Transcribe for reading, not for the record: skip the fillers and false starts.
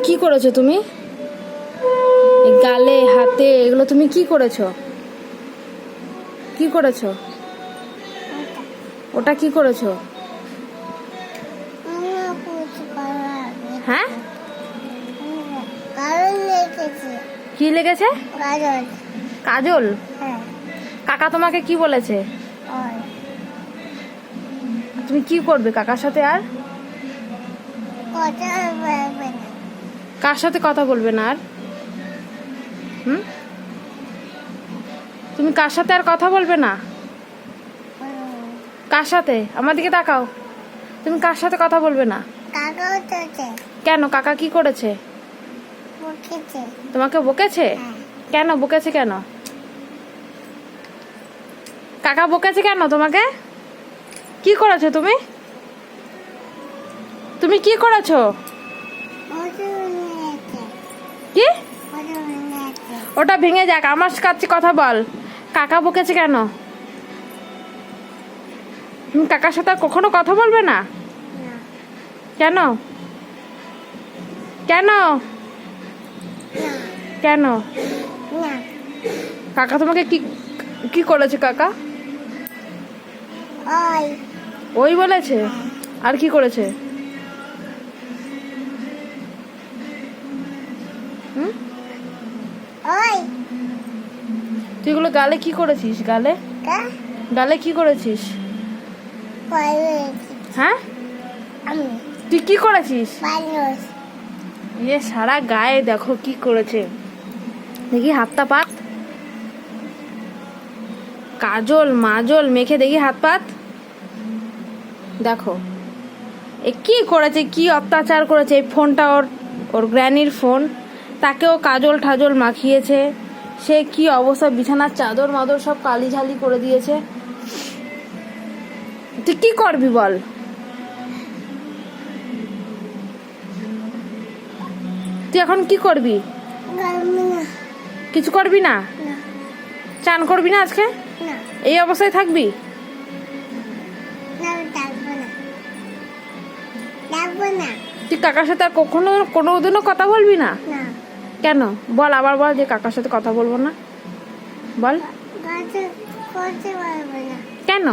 কি করেছো তুমি? গালে হাতে এগুলো তুমি কি করেছো? কি করেছো? ওটা কি করেছো? হ্যাঁ, কি লেগেছে? কাজল। কাকা তোমাকে কি বলেছে? তুমি কি করবে কাকার সাথে? আর কার সাথে কথা বলবে না? আর তুমি কার সাথে আর কথা বলবে না? কার সাথে? আমার দিকে তাকাও। তুমি কার সাথে কথা বলবে না? কেন? কাকা কি করেছে? তোমাকে বকেছে? কেন বকেছে? কেন কাকা বকেছে? কেন তোমাকে? কি করেছো তুমি? তুমি কি করেছো? কি? ওটা ভেঙে যাক, আমার কাছে কথা বল। কাকা বকেছে কেন? তুমি কাকার সাথে কখনো কথা বলবে না? কেন? কেন? কেন? কাকা তোমাকে কি কি করেছে? কাকা ওই বলেছে? আর কি করেছে? তুই এগুলো গালে কি করেছিস? গালে গালে কি করেছিস? হ্যাঁ, তুই কি করেছিস? সারা গায়ে দেখো কি করেছে। দেখি হাতটা পাত। কাজল মাজল মেখে দেখি হাত পাত। দেখো এ কি করেছে, কি অত্যাচার করেছে। এই ফোনটা ওর গ্র্যানির ফোন, তাকেও কাজল ঠাজল মাখিয়েছে। সে কি অবস্থা, বিছানার চাদর মাদর সব কালি ঝালি করে দিয়েছে। তুই কি করবি বল? তুই এখন কি করবি? কিছু করবি না? চান করবি না আজকে? এই অবস্থায় থাকবি? তুই কাকার সাথে আর কখনো কোনোদিনও কথা বলবি না? কেন বল? আবার বল যে কাকার সাথে কথা বলবো না। বল কেন?